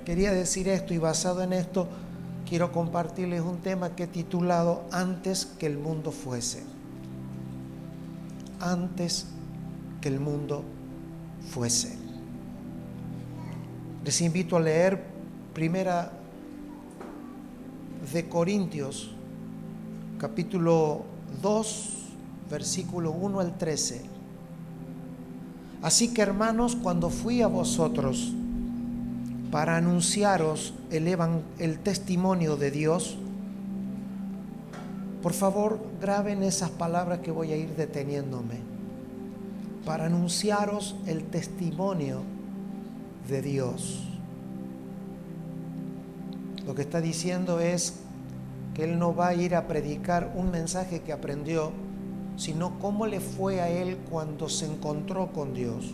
Quería decir esto, y basado en esto quiero compartirles un tema que he titulado Antes que el mundo fuese. Antes que el mundo fuese. Les invito a leer Primera de Corintios, capítulo 2, versículo 1 al 13. Así que, hermanos, cuando fui a vosotros para anunciaros el testimonio de Dios, por favor, graben esas palabras que voy a ir deteniéndome. Para anunciaros el testimonio de Dios. Lo que está diciendo es que Él no va a ir a predicar un mensaje que aprendió, sino cómo le fue a Él cuando se encontró con Dios.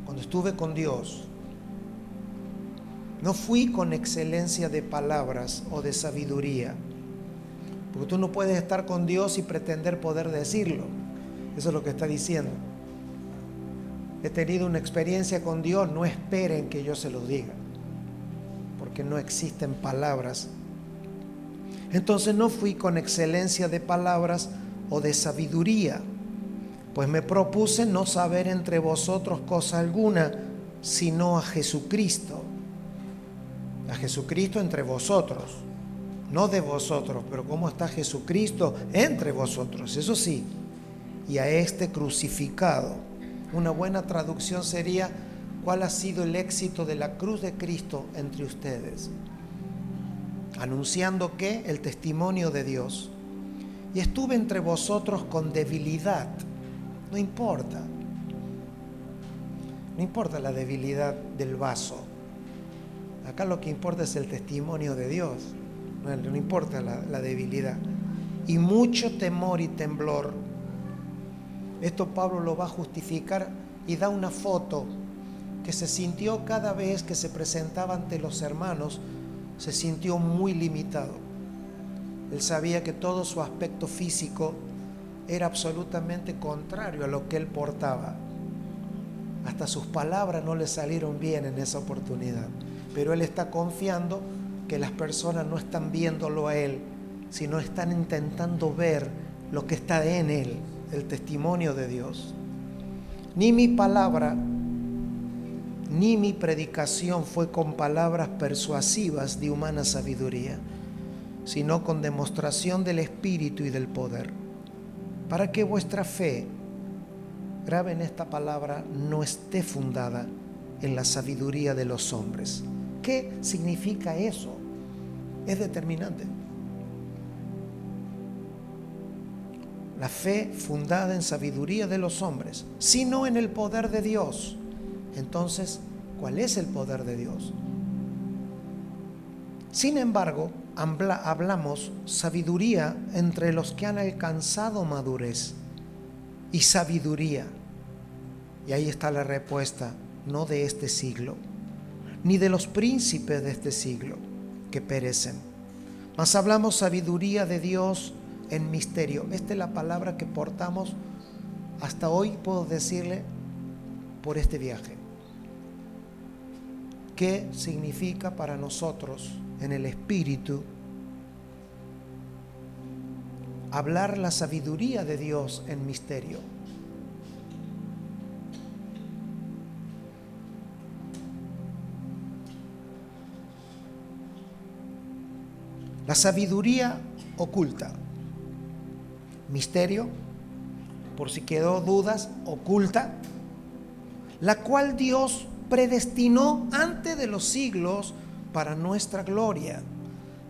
Cuando estuve con Dios, no fui con excelencia de palabras o de sabiduría, porque tú no puedes estar con Dios y pretender poder decirlo. Eso es lo que está diciendo. He tenido una experiencia con Dios, no esperen que yo se los diga, porque no existen palabras. Entonces no fui con excelencia de palabras o de sabiduría, pues me propuse no saber entre vosotros cosa alguna, sino a Jesucristo. A Jesucristo entre vosotros, no de vosotros, pero cómo está Jesucristo entre vosotros, eso sí, y a este crucificado. Una buena traducción sería: ¿cuál ha sido el éxito de la cruz de Cristo entre ustedes? Anunciando ¿qué? El testimonio de Dios. Y estuve entre vosotros con debilidad. No importa la debilidad del vaso. Acá lo que importa es el testimonio de Dios. No importa la debilidad. Y mucho temor y temblor. Esto Pablo lo va a justificar y da una foto que se sintió cada vez que se presentaba ante los hermanos. Se sintió muy limitado. Él sabía que todo su aspecto físico era absolutamente contrario a lo que él portaba. Hasta sus palabras no le salieron bien en esa oportunidad. Pero él está confiando que las personas no están viéndolo a él, sino están intentando ver lo que está en él, el testimonio de Dios. Ni mi palabra ni mi predicación fue con palabras persuasivas de humana sabiduría, sino con demostración del Espíritu y del poder, para que vuestra fe, graben esta palabra, no esté fundada en la sabiduría de los hombres. ¿Qué significa eso? Es determinante. La fe fundada en sabiduría de los hombres, sino en el poder de Dios. Entonces, ¿cuál es el poder de Dios? Sin embargo, hablamos sabiduría entre los que han alcanzado madurez y sabiduría. Y ahí está la respuesta: no de este siglo, ni de los príncipes de este siglo que perecen, mas hablamos sabiduría de Dios en misterio. Esta es la palabra que portamos hasta hoy, puedo decirle, por este viaje. ¿Qué significa para nosotros en el Espíritu hablar la sabiduría de Dios en misterio? La sabiduría oculta, misterio, por si quedó dudas, oculta, la cual Dios predestinó antes de los siglos para nuestra gloria.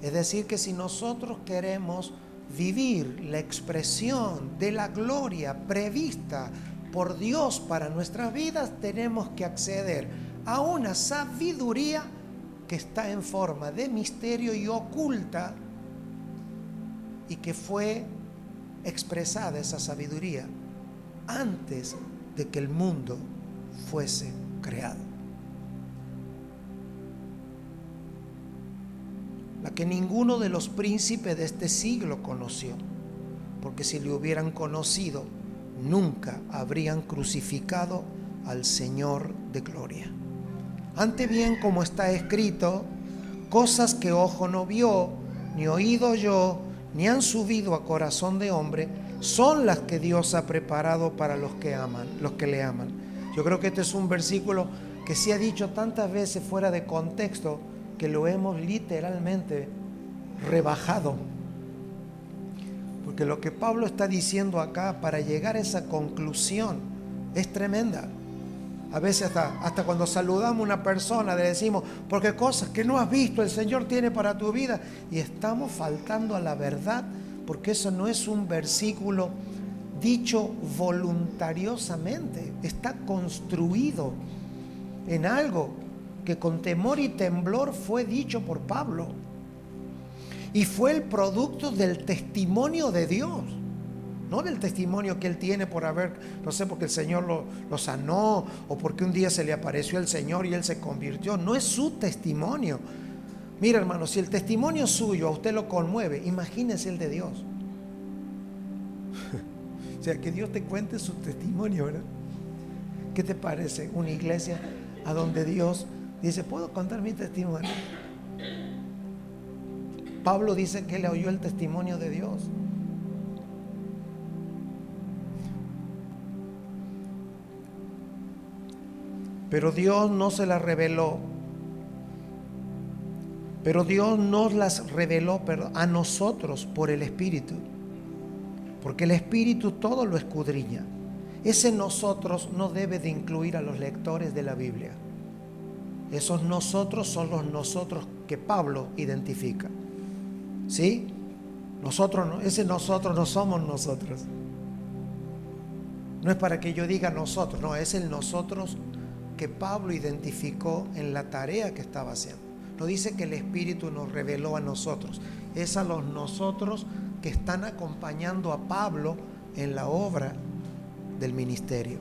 Es decir, que si nosotros queremos vivir la expresión de la gloria prevista por Dios para nuestras vidas, tenemos que acceder a una sabiduría que está en forma de misterio y oculta, y que fue expresada esa sabiduría antes de que el mundo fuese creado. La que ninguno de los príncipes de este siglo conoció, porque si le hubieran conocido, nunca habrían crucificado al Señor de gloria. Antes bien, como está escrito, cosas que ojo no vio, ni oído oyó, ni han subido a corazón de hombre, son las que Dios ha preparado para los que aman, los que le aman. Yo creo que este es un versículo que se ha dicho tantas veces fuera de contexto que lo hemos literalmente rebajado. Porque lo que Pablo está diciendo acá para llegar a esa conclusión es tremenda. A veces hasta cuando saludamos a una persona le decimos, porque cosas que no has visto el Señor tiene para tu vida. Y estamos faltando a la verdad, porque eso no es un versículo dicho voluntariosamente. Está construido en algo que con temor y temblor fue dicho por Pablo. Y fue el producto del testimonio de Dios. No del testimonio que él tiene por haber, no sé, porque el Señor lo sanó o porque un día se le apareció el Señor y él se convirtió. No es su testimonio. Mira, hermano, si el testimonio suyo a usted lo conmueve, imagínese el de Dios. O sea, que Dios te cuente su testimonio, ¿verdad? ¿Qué te parece una iglesia a donde Dios dice, ¿puedo contar mi testimonio? Pablo dice que le oyó el testimonio de Dios. Pero Dios no se las reveló. Pero Dios nos las reveló a nosotros por el Espíritu. Porque el Espíritu todo lo escudriña. Ese nosotros no debe de incluir a los lectores de la Biblia. Esos nosotros son los nosotros que Pablo identifica. ¿Sí? Nosotros no, ese nosotros no somos nosotros. No es para que yo diga nosotros, no, es el nosotros que Pablo identificó en la tarea que estaba haciendo. No dice que el Espíritu nos reveló a nosotros, es a los nosotros que están acompañando a Pablo en la obra del ministerio.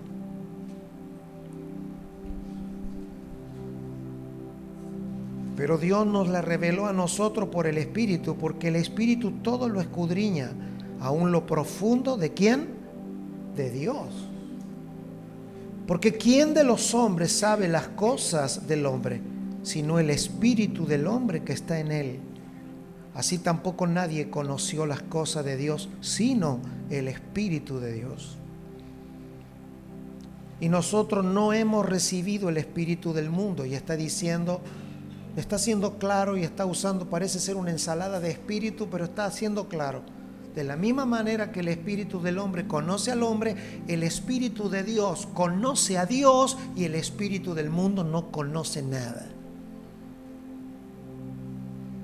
Pero Dios nos la reveló a nosotros por el Espíritu, porque el Espíritu todo lo escudriña, aún lo profundo de ¿quién? De Dios. Porque ¿quién de los hombres sabe las cosas del hombre, sino el espíritu del hombre que está en él? Así tampoco nadie conoció las cosas de Dios, sino el Espíritu de Dios. Y nosotros no hemos recibido el espíritu del mundo. Y está diciendo, está siendo claro y está usando, parece ser una ensalada de espíritu, pero está haciendo claro. De la misma manera que el espíritu del hombre conoce al hombre, el espíritu de Dios conoce a Dios y el espíritu del mundo no conoce nada.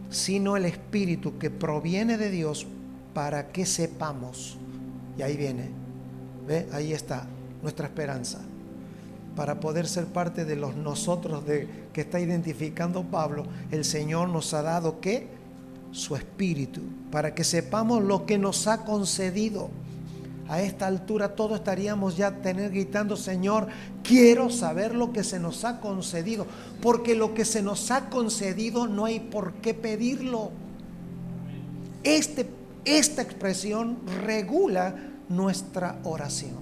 Sino el espíritu que proviene de Dios para que sepamos. Y ahí viene, ¿ve? Ahí está nuestra esperanza. Para poder ser parte de los nosotros que está identificando Pablo, el Señor nos ha dado ¿qué? Su espíritu, para que sepamos lo que nos ha concedido. A esta altura todos estaríamos ya gritando, Señor, quiero saber lo que se nos ha concedido, porque lo que se nos ha concedido no hay por qué pedirlo. Esta expresión regula nuestra oración,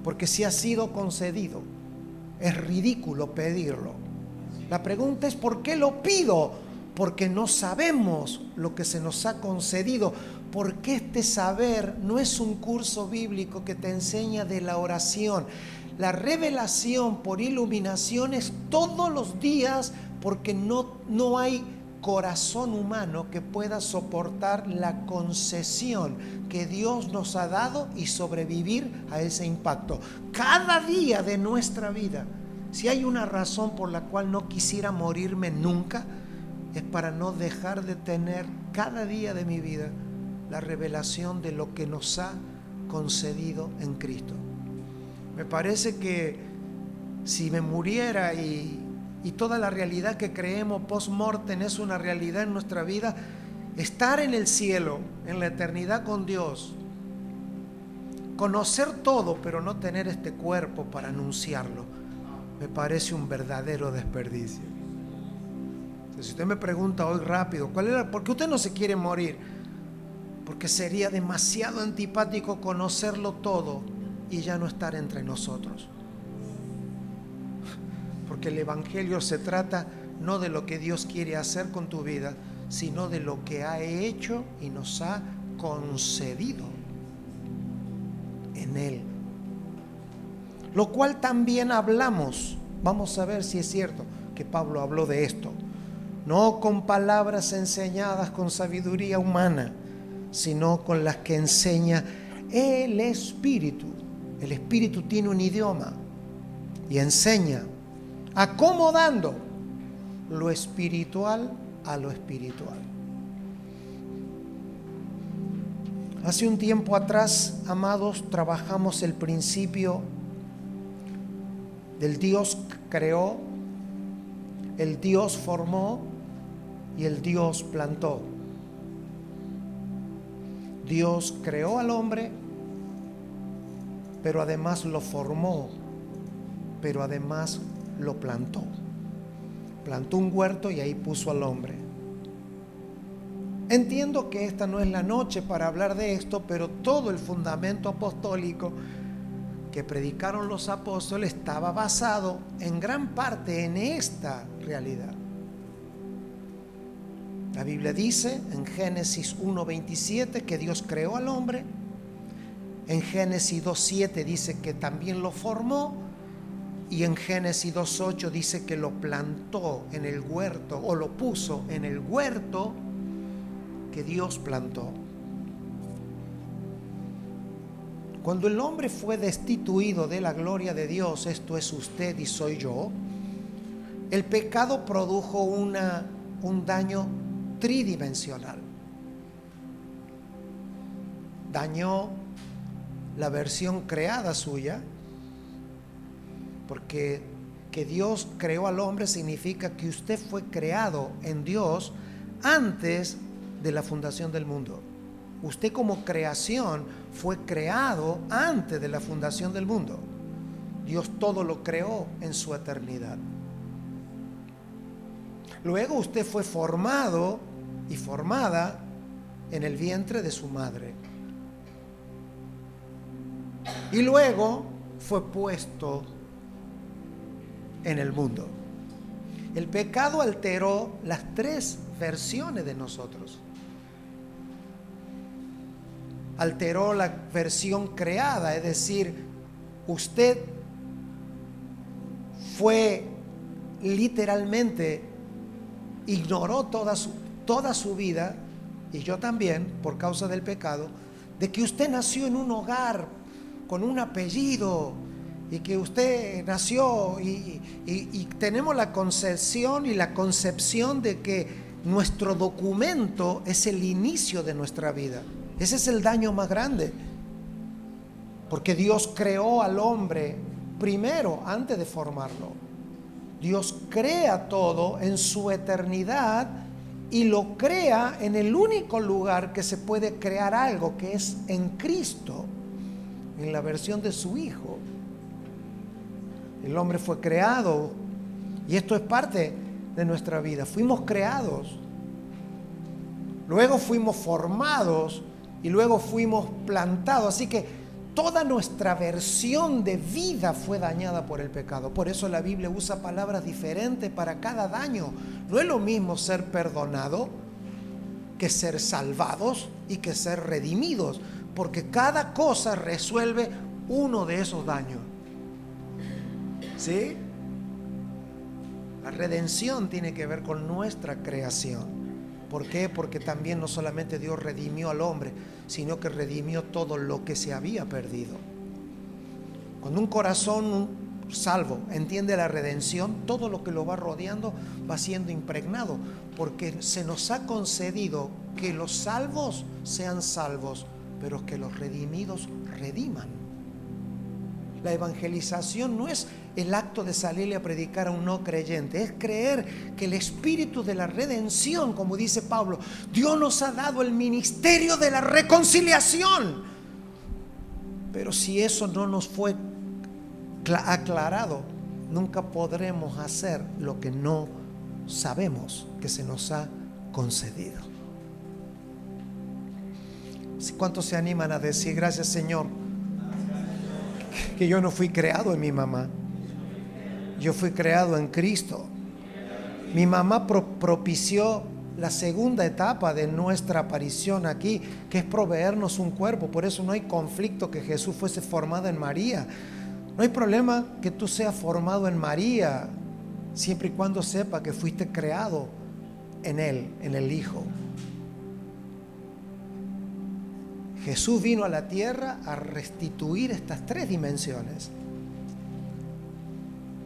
porque si ha sido concedido, es ridículo pedirlo. La pregunta es, ¿por qué lo pido? Porque no sabemos lo que se nos ha concedido. Porque este saber no es un curso bíblico que te enseña de la oración. La revelación por iluminación es todos los días, porque no hay corazón humano que pueda soportar la concesión que Dios nos ha dado y sobrevivir a ese impacto. Cada día de nuestra vida, si hay una razón por la cual no quisiera morirme nunca, es para no dejar de tener cada día de mi vida la revelación de lo que nos ha concedido en Cristo. Me parece que si me muriera y toda la realidad que creemos post-mortem es una realidad en nuestra vida, estar en el cielo, en la eternidad con Dios, conocer todo pero no tener este cuerpo para anunciarlo, me parece un verdadero desperdicio. Si usted me pregunta hoy rápido, ¿por qué usted no se quiere morir? Porque sería demasiado antipático conocerlo todo y ya no estar entre nosotros. Porque el Evangelio se trata no de lo que Dios quiere hacer con tu vida, sino de lo que ha hecho y nos ha concedido en Él. Lo cual también hablamos. Vamos a ver si es cierto que Pablo habló de esto. No con palabras enseñadas con sabiduría humana, sino con las que enseña el Espíritu. El Espíritu tiene un idioma y enseña, acomodando lo espiritual a lo espiritual. Hace un tiempo atrás, amados, trabajamos el principio del Dios creó, el Dios formó y el Dios plantó. Dios creó al hombre, pero además lo formó, pero además lo plantó. Plantó un huerto y ahí puso al hombre. Entiendo que esta no es la noche para hablar de esto, pero todo el fundamento apostólico que predicaron los apóstoles estaba basado en gran parte en esta realidad. La Biblia dice en Génesis 1:27 que Dios creó al hombre. En Génesis 2:7 dice que también lo formó. Y en Génesis 2:8 dice que lo plantó en el huerto, o lo puso en el huerto que Dios plantó. Cuando el hombre fue destituido de la gloria de Dios, esto es usted y soy yo, el pecado produjo un daño tridimensional. Dañó la versión creada suya, porque que Dios creó al hombre significa que usted fue creado en Dios antes de la fundación del mundo. Usted como creación fue creado antes de la fundación del mundo. Dios todo lo creó en su eternidad. Luego usted fue formado y formada en el vientre de su madre. Y luego fue puesto en el mundo. El pecado alteró las tres versiones de nosotros. Alteró la versión creada, es decir, usted fue literalmente, ignoró toda su vida, y yo también, por causa del pecado, de que usted nació en un hogar con un apellido, y que usted nació y tenemos la concepción y la concepción de que nuestro documento es el inicio de nuestra vida. Ese es el daño más grande, porque Dios creó al hombre primero antes de formarlo. Dios crea todo en su eternidad y lo crea en el único lugar que se puede crear algo, que es en Cristo, en la versión de su Hijo. El hombre fue creado, y esto es parte de nuestra vida. Fuimos creados, luego fuimos formados y luego fuimos plantados. Así que toda nuestra versión de vida fue dañada por el pecado. Por eso la Biblia usa palabras diferentes para cada daño. No es lo mismo ser perdonado que ser salvados y que ser redimidos, porque cada cosa resuelve uno de esos daños. ¿Sí? La redención tiene que ver con nuestra creación. ¿Por qué? Porque también no solamente Dios redimió al hombre, sino que redimió todo lo que se había perdido. Cuando un corazón salvo entiende la redención, todo lo que lo va rodeando va siendo impregnado, porque se nos ha concedido que los salvos sean salvos, pero que los redimidos rediman. La evangelización no es el acto de salirle a predicar a un no creyente, es creer que el espíritu de la redención, como dice Pablo, Dios nos ha dado el ministerio de la reconciliación. Pero si eso no nos fue aclarado, nunca podremos hacer lo que no sabemos que se nos ha concedido. ¿Cuántos se animan a decir gracias, Señor, que yo no fui creado en mi mamá? Yo fui creado en Cristo. Mi mamá propició la segunda etapa de nuestra aparición aquí, que es proveernos un cuerpo. Por eso no hay conflicto que Jesús fuese formado en María. No hay problema que tú seas formado en María, siempre y cuando sepa que fuiste creado en Él, en el Hijo. Jesús vino a la tierra a restituir estas tres dimensiones.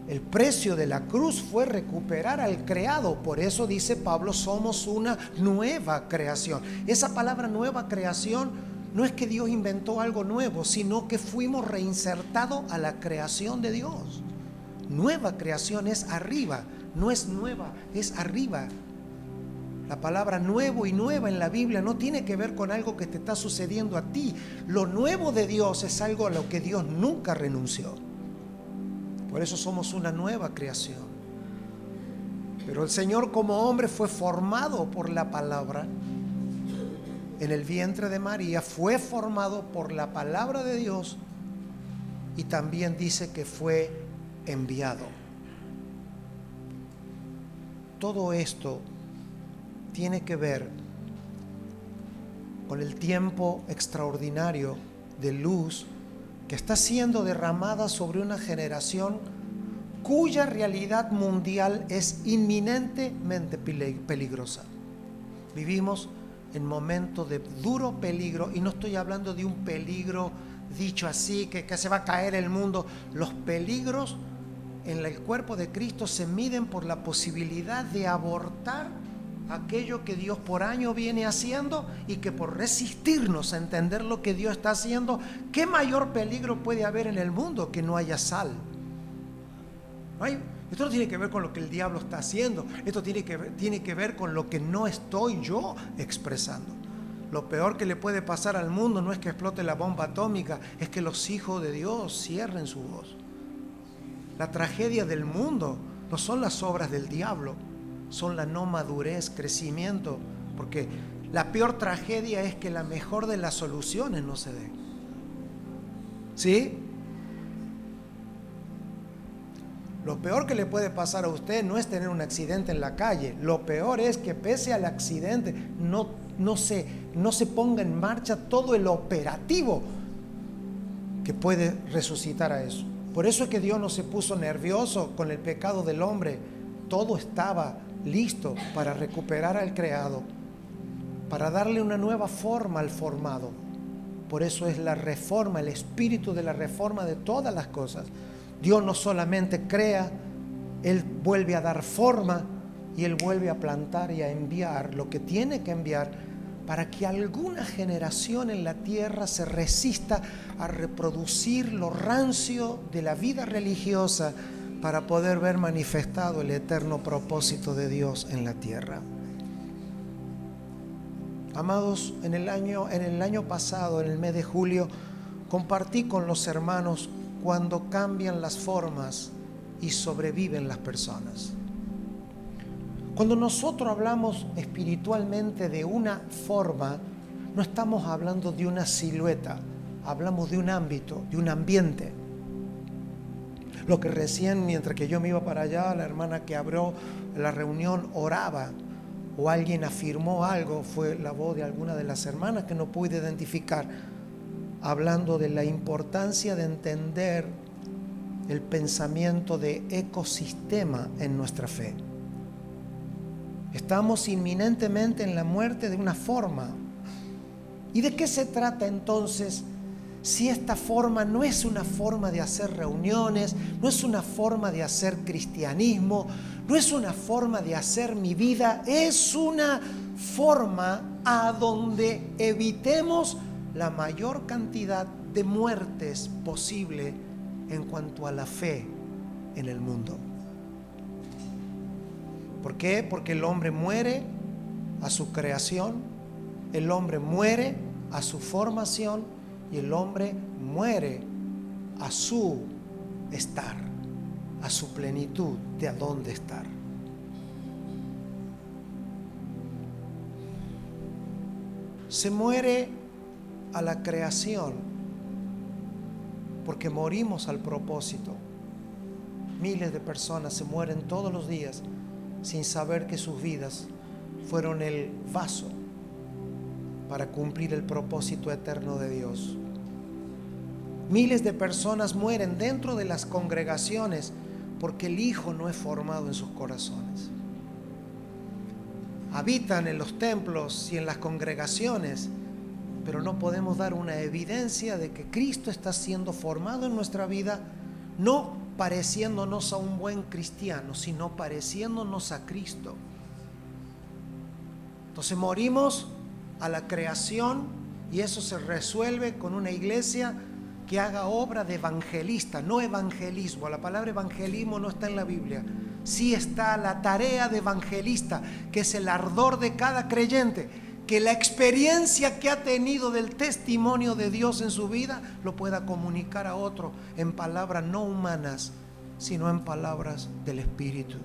El precio de la cruz fue recuperar al creado. Por eso dice Pablo, somos una nueva creación. Esa palabra nueva creación no es que Dios inventó algo nuevo, sino que fuimos reinsertados a la creación de Dios. Nueva creación es arriba, no es nueva, es arriba. La palabra nuevo y nueva en la Biblia no tiene que ver con algo que te está sucediendo a ti. Lo nuevo de Dios es algo a lo que Dios nunca renunció. Por eso somos una nueva creación. Pero el Señor como hombre fue formado por la palabra. En el vientre de María fue formado por la palabra de Dios. Y también dice que fue enviado. Todo esto tiene que ver con el tiempo extraordinario de luz que está siendo derramada sobre una generación cuya realidad mundial es inminentemente peligrosa. Vivimos en momentos de duro peligro, y no estoy hablando de un peligro dicho así, que se va a caer el mundo. Los peligros en el cuerpo de Cristo se miden por la posibilidad de abortar aquello que Dios por año viene haciendo, y que por resistirnos a entender lo que Dios está haciendo, ¿qué mayor peligro puede haber en el mundo que no haya sal? Esto no tiene que ver con lo que el diablo está haciendo, esto tiene que ver con lo que no estoy yo expresando. Lo peor que le puede pasar al mundo no es que explote la bomba atómica, es que los hijos de Dios cierren su voz. La tragedia del mundo no son las obras del diablo, son la no madurez, crecimiento, porque la peor tragedia es que la mejor de las soluciones no se dé. ¿Sí? Lo peor que le puede pasar a usted no es tener un accidente en la calle. Lo peor es que pese al accidente no se ponga en marcha todo el operativo que puede resucitar a eso. Por eso es que Dios no se puso nervioso con el pecado del hombre. Todo estaba listo para recuperar al creado, para darle una nueva forma al formado. Por eso es la reforma, el espíritu de la reforma de todas las cosas. Dios no solamente crea, Él vuelve a dar forma, y Él vuelve a plantar y a enviar lo que tiene que enviar, para que alguna generación en la tierra se resista a reproducir lo rancio de la vida religiosa, para poder ver manifestado el eterno propósito de Dios en la tierra. Amados, en el año pasado, en el mes de julio, compartí con los hermanos cuando cambian las formas y sobreviven las personas. Cuando nosotros hablamos espiritualmente de una forma, no estamos hablando de una silueta, hablamos de un ámbito, de un ambiente. Lo que recién, mientras que yo me iba para allá, la hermana que abrió la reunión oraba, o alguien afirmó algo, fue la voz de alguna de las hermanas que no pude identificar, hablando de la importancia de entender el pensamiento de ecosistema en nuestra fe. Estamos inminentemente en la muerte de una forma. ¿Y de qué se trata entonces? Si esta forma no es una forma de hacer reuniones, no es una forma de hacer cristianismo, no es una forma de hacer mi vida, es una forma a donde evitemos la mayor cantidad de muertes posible en cuanto a la fe en el mundo. ¿Por qué? Porque el hombre muere a su creación, el hombre muere a su formación, y el hombre muere a su estar, a su plenitud de a dónde estar. Se muere a la creación porque morimos al propósito. Miles de personas se mueren todos los días sin saber que sus vidas fueron el vaso para cumplir el propósito eterno de Dios. Miles de personas mueren dentro de las congregaciones porque el Hijo no es formado en sus corazones. Habitan en los templos y en las congregaciones, pero no podemos dar una evidencia de que Cristo está siendo formado en nuestra vida, no pareciéndonos a un buen cristiano, sino pareciéndonos a Cristo. Entonces morimos a la creación y eso se resuelve con una iglesia que haga obra de evangelista, no evangelismo. La palabra evangelismo no está en la Biblia. Sí está la tarea de evangelista, que es el ardor de cada creyente, que la experiencia que ha tenido del testimonio de Dios en su vida lo pueda comunicar a otro en palabras no humanas, sino en palabras del Espíritu.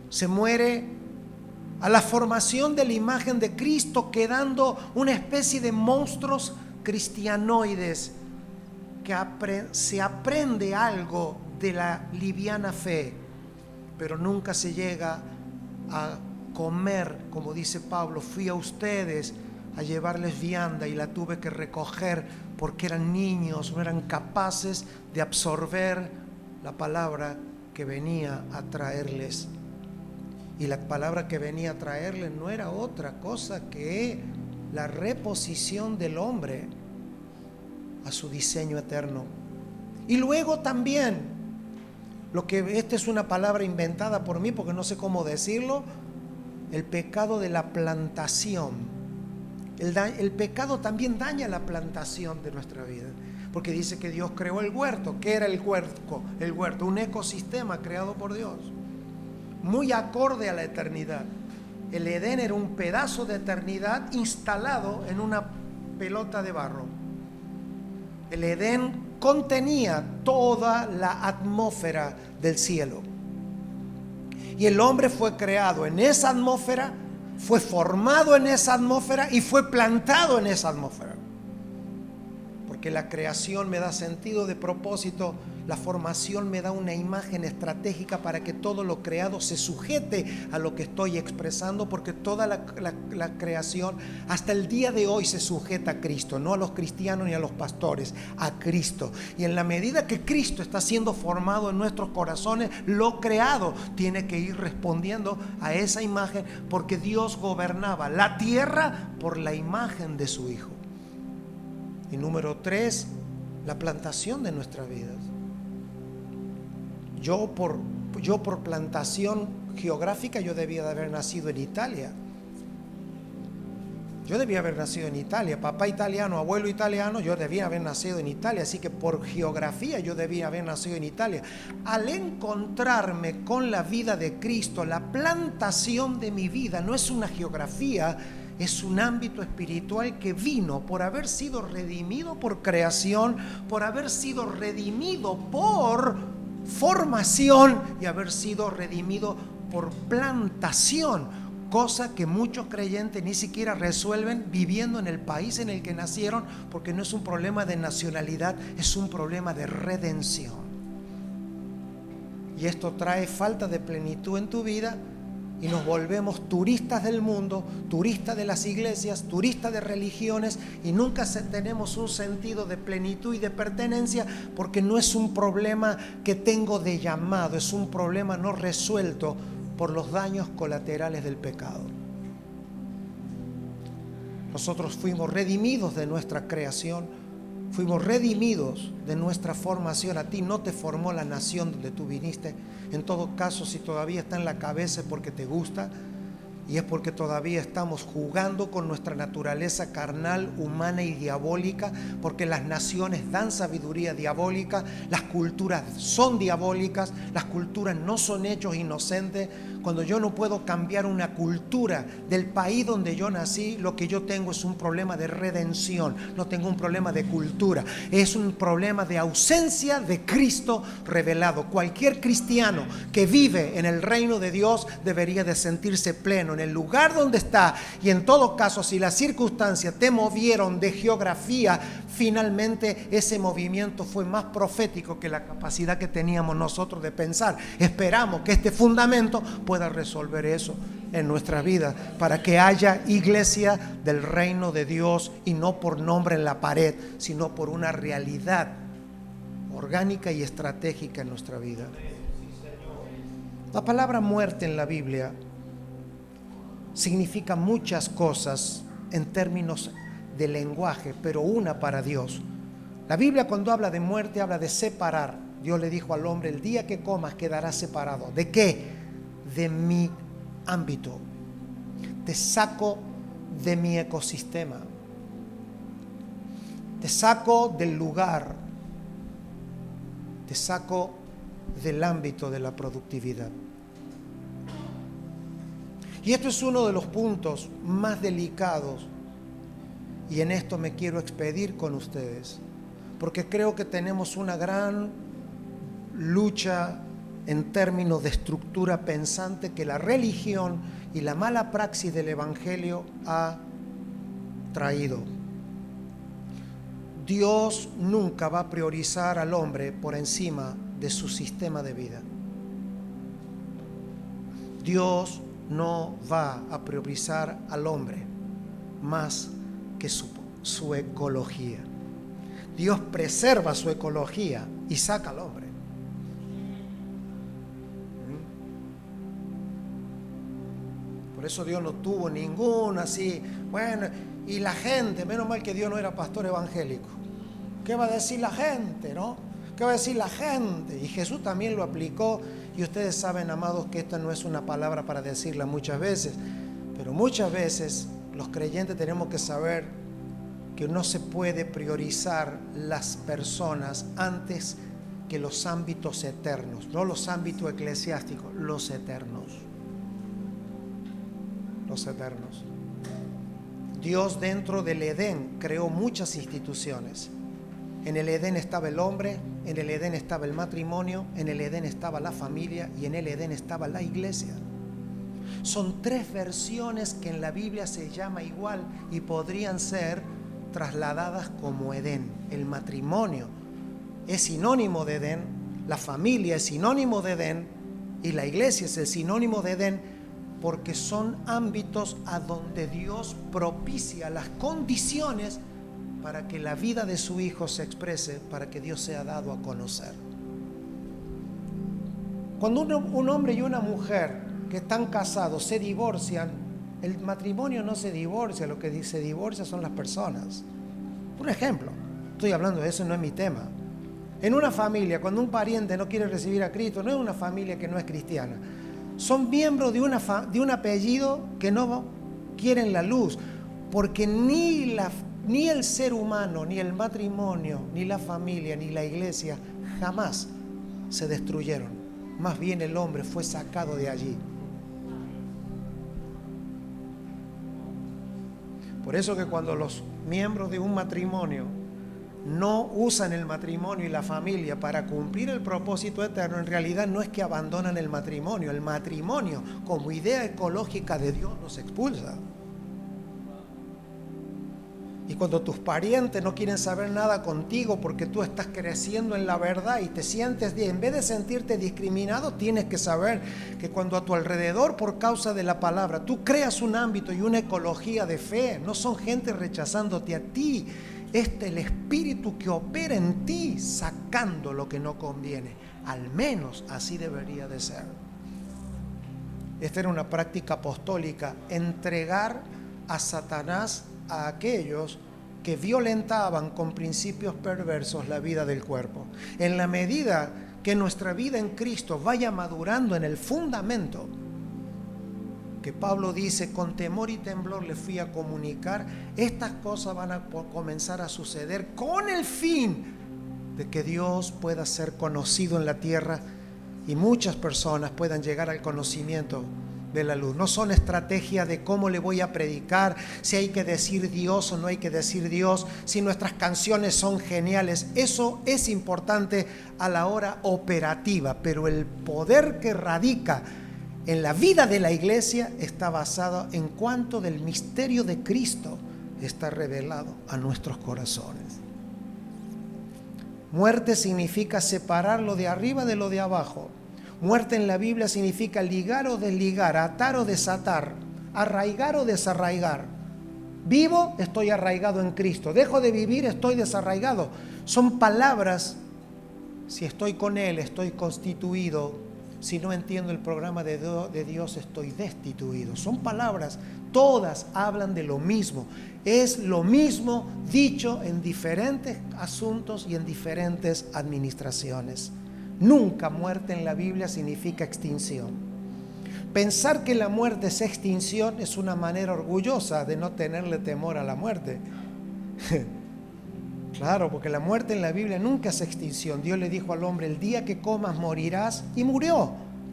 Se muere a la formación de la imagen de Cristo, quedando una especie de monstruos cristianoides, que se aprende algo de la liviana fe, pero nunca se llega a comer, como dice Pablo. Fui a ustedes a llevarles vianda y la tuve que recoger porque eran niños, no eran capaces de absorber la palabra que venía a traerles. Y la palabra que venía a traerles no era otra cosa que la reposición del hombre a su diseño eterno. Y luego también, esta es una palabra inventada por mí porque no sé cómo decirlo, el pecado de la plantación. El pecado también daña la plantación de nuestra vida, porque dice que Dios creó el huerto. ¿Qué era el huerto? El huerto, un ecosistema creado por Dios, muy acorde a la eternidad. El Edén era un pedazo de eternidad instalado en una pelota de barro. El Edén contenía toda la atmósfera del cielo. Y el hombre fue creado en esa atmósfera, fue formado en esa atmósfera y fue plantado en esa atmósfera. Porque la creación me da sentido de propósito, la formación me da una imagen estratégica para que todo lo creado se sujete a lo que estoy expresando, porque toda la creación hasta el día de hoy se sujeta a Cristo, no a los cristianos ni a los pastores, a Cristo. Y en la medida que Cristo está siendo formado en nuestros corazones, lo creado tiene que ir respondiendo a esa imagen, porque Dios gobernaba la tierra por la imagen de su Hijo. Y número 3, la plantación de nuestras vidas. Yo por plantación geográfica, yo debía de haber nacido en Italia. Yo debía haber nacido en Italia. Papá italiano, abuelo italiano, yo debía haber nacido en Italia. Así que por geografía yo debía haber nacido en Italia. Al encontrarme con la vida de Cristo, la plantación de mi vida no es una geografía, es un ámbito espiritual que vino por haber sido redimido por creación, por haber sido redimido por formación y haber sido redimido por plantación, cosa que muchos creyentes ni siquiera resuelven viviendo en el país en el que nacieron, porque no es un problema de nacionalidad, es un problema de redención. Y esto trae falta de plenitud en tu vida y nos volvemos turistas del mundo, turistas de las iglesias, turistas de religiones, y nunca tenemos un sentido de plenitud y de pertenencia, porque no es un problema que tengo de llamado, es un problema no resuelto por los daños colaterales del pecado. Nosotros fuimos redimidos de nuestra creación, fuimos redimidos de nuestra formación. A ti no te formó la nación donde tú viniste. En todo caso, si todavía está en la cabeza es porque te gusta, y es porque todavía estamos jugando con nuestra naturaleza carnal, humana y diabólica, porque las naciones dan sabiduría diabólica, las culturas son diabólicas, las culturas no son hechos inocentes. Cuando yo no puedo cambiar una cultura del país donde yo nací, lo que yo tengo es un problema de redención, no tengo un problema de cultura, es un problema de ausencia de Cristo revelado. Cualquier cristiano que vive en el reino de Dios debería de sentirse pleno en el lugar donde está. Y en todo caso, si las circunstancias te movieron de geografía Finalmente ese movimiento fue más profético que la capacidad que teníamos nosotros de pensar. Esperamos que este fundamento pueda resolver eso en nuestras vidas, para que haya iglesia del reino de Dios, y no por nombre en la pared, sino por una realidad orgánica y estratégica en nuestra vida. La palabra muerte en la Biblia significa muchas cosas en términos de lenguaje, pero una para Dios. La Biblia, cuando habla de muerte, habla de separar. Dios le dijo al hombre: el día que comas quedarás separado. ¿De qué? De mi ámbito. Te saco de mi ecosistema, te saco del lugar, te saco del ámbito de la productividad. Y esto es uno de los puntos más delicados, y en esto me quiero expedir con ustedes, porque creo que tenemos una gran lucha en términos de estructura pensante que la religión y la mala praxis del evangelio ha traído. Dios nunca va a priorizar al hombre por encima de su sistema de vida. Dios no va a priorizar al hombre más que su ecología. Dios preserva su ecología y saca al hombre. Por eso Dios no tuvo ningún así, bueno, y la gente, menos mal que Dios no era pastor evangélico. ¿Qué va a decir la gente, no? ¿Qué va a decir la gente? Y Jesús también lo aplicó, y ustedes saben, amados, que esta no es una palabra para decirla muchas veces, pero muchas veces los creyentes tenemos que saber que no se puede priorizar las personas antes que los ámbitos eternos, no los ámbitos eclesiásticos, los eternos. Los eternos. Dios, dentro del Edén, creó muchas instituciones. En el Edén estaba el hombre, en el Edén estaba el matrimonio, en el Edén estaba la familia, y en el Edén estaba la iglesia. Son tres versiones que en la Biblia se llama igual y podrían ser trasladadas como Edén. El matrimonio es sinónimo de Edén, la familia es sinónimo de Edén, y la iglesia es el sinónimo de Edén, porque son ámbitos a donde Dios propicia las condiciones para que la vida de su Hijo se exprese, para que Dios sea dado a conocer. Cuando un hombre y una mujer que están casados se divorcian, el matrimonio no se divorcia, lo que se divorcia son las personas. Por ejemplo, estoy hablando de eso, no es mi tema. En una familia, cuando un pariente no quiere recibir a Cristo, no es una familia que no es cristiana. Son miembros de un apellido que no quieren la luz, porque ni el ser humano, ni el matrimonio, ni la familia, ni la iglesia jamás se destruyeron. Más bien el hombre fue sacado de allí. Por eso que cuando los miembros de un matrimonio no usan el matrimonio y la familia para cumplir el propósito eterno, en realidad no es que abandonan el matrimonio como idea ecológica de Dios los expulsa. Y cuando tus parientes no quieren saber nada contigo porque tú estás creciendo en la verdad y te sientes, en vez de sentirte discriminado, tienes que saber que cuando a tu alrededor, por causa de la palabra, tú creas un ámbito y una ecología de fe, no son gente rechazándote a ti, es el Espíritu que opera en ti sacando lo que no conviene. Al menos así debería de ser. Esta era una práctica apostólica, entregar a Satanás a aquellos que violentaban con principios perversos la vida del cuerpo. En la medida que nuestra vida en Cristo vaya madurando en el fundamento que Pablo dice, con temor y temblor le fui a comunicar, estas cosas van a comenzar a suceder con el fin de que Dios pueda ser conocido en la tierra y muchas personas puedan llegar al conocimiento de la luz. No son estrategias de cómo le voy a predicar, si hay que decir Dios o no hay que decir Dios, si nuestras canciones son geniales. Eso es importante a la hora operativa, pero el poder que radica en la vida de la iglesia está basado en cuanto del misterio de Cristo está revelado a nuestros corazones. Muerte significa separar lo de arriba de lo de abajo. Muerte en la Biblia significa ligar o desligar, atar o desatar, arraigar o desarraigar. Vivo, estoy arraigado en Cristo. Dejo de vivir, estoy desarraigado. Son palabras. Si estoy con Él, estoy constituido. Si no entiendo el programa de Dios, estoy destituido. Son palabras, todas hablan de lo mismo. Es lo mismo dicho en diferentes asuntos y en diferentes administraciones. Nunca muerte en la Biblia significa extinción. Pensar que la muerte es extinción es una manera orgullosa de no tenerle temor a la muerte. Claro, porque la muerte en la Biblia nunca es extinción. Dios le dijo al hombre, el día que comas morirás, y murió.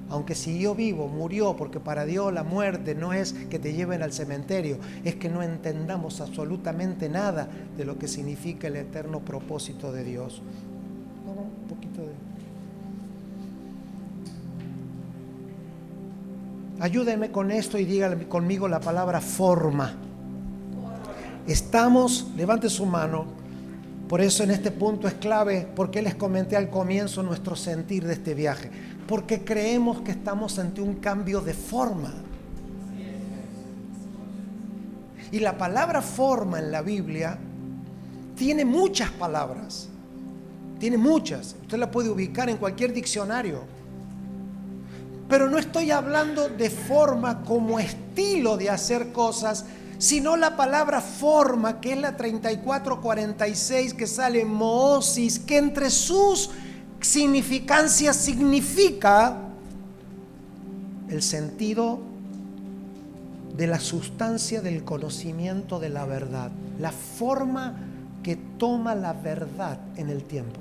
Aunque siguió vivo, murió, porque para Dios la muerte no es que te lleven al cementerio, es que no entendamos absolutamente nada de lo que significa el eterno propósito de Dios. Un poquito de... Ayúdenme con esto y díganme conmigo la palabra forma. Estamos, levante su mano. Por eso en este punto es clave, porque les comenté al comienzo nuestro sentir de este viaje. Porque creemos que estamos ante un cambio de forma. Y la palabra forma en la Biblia tiene muchas palabras. Tiene muchas. Usted la puede ubicar en cualquier diccionario. Pero no estoy hablando de forma como estilo de hacer cosas, sino la palabra forma, que es la 3446 que sale en Moosis, que entre sus significancias significa el sentido de la sustancia del conocimiento de la verdad, la forma que toma la verdad en el tiempo.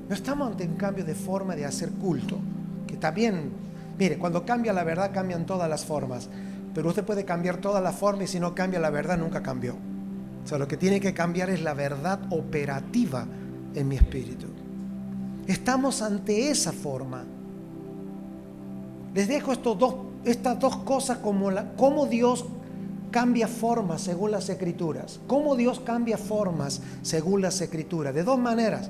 No estamos ante un cambio de forma de hacer culto, que también, mire, cuando cambia la verdad cambian todas las formas, pero usted puede cambiar todas las formas y si no cambia la verdad nunca cambió. O sea, lo que tiene que cambiar es la verdad operativa en mi espíritu. Estamos ante esa forma. Les dejo estas dos cosas, cómo Dios cambia formas según las Escrituras. Cómo Dios cambia formas según las Escrituras. De dos maneras.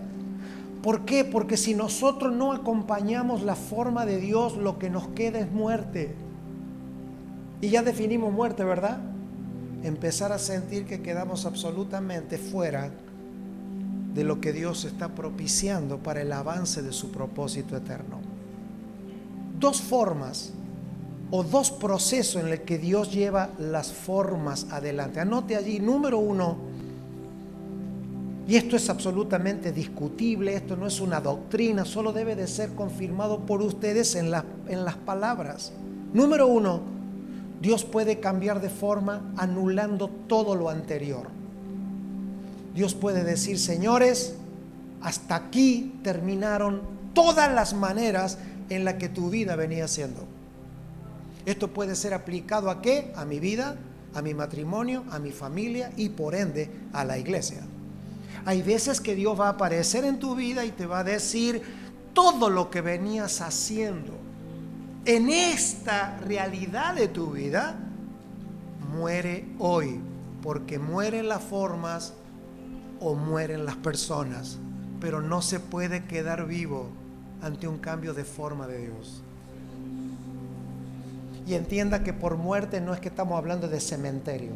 ¿Por qué? Porque si nosotros no acompañamos la forma de Dios, lo que nos queda es muerte. Y ya definimos muerte, ¿verdad? Empezar a sentir que quedamos absolutamente fuera de lo que Dios está propiciando para el avance de su propósito eterno. Dos formas o dos procesos en los que Dios lleva las formas adelante. Anote allí, número uno. Y esto es absolutamente discutible, esto no es una doctrina, solo debe de ser confirmado por ustedes en las palabras. Número uno, Dios puede cambiar de forma anulando todo lo anterior. Dios puede decir, señores, hasta aquí terminaron todas las maneras en las que tu vida venía siendo. Esto puede ser aplicado ¿a qué? A mi vida, a mi matrimonio, a mi familia y por ende a la iglesia. Hay veces que Dios va a aparecer en tu vida y te va a decir todo lo que venías haciendo en esta realidad de tu vida muere hoy, porque mueren las formas o mueren las personas, pero no se puede quedar vivo ante un cambio de forma de Dios. Y entienda que por muerte no es que estamos hablando de cementerio.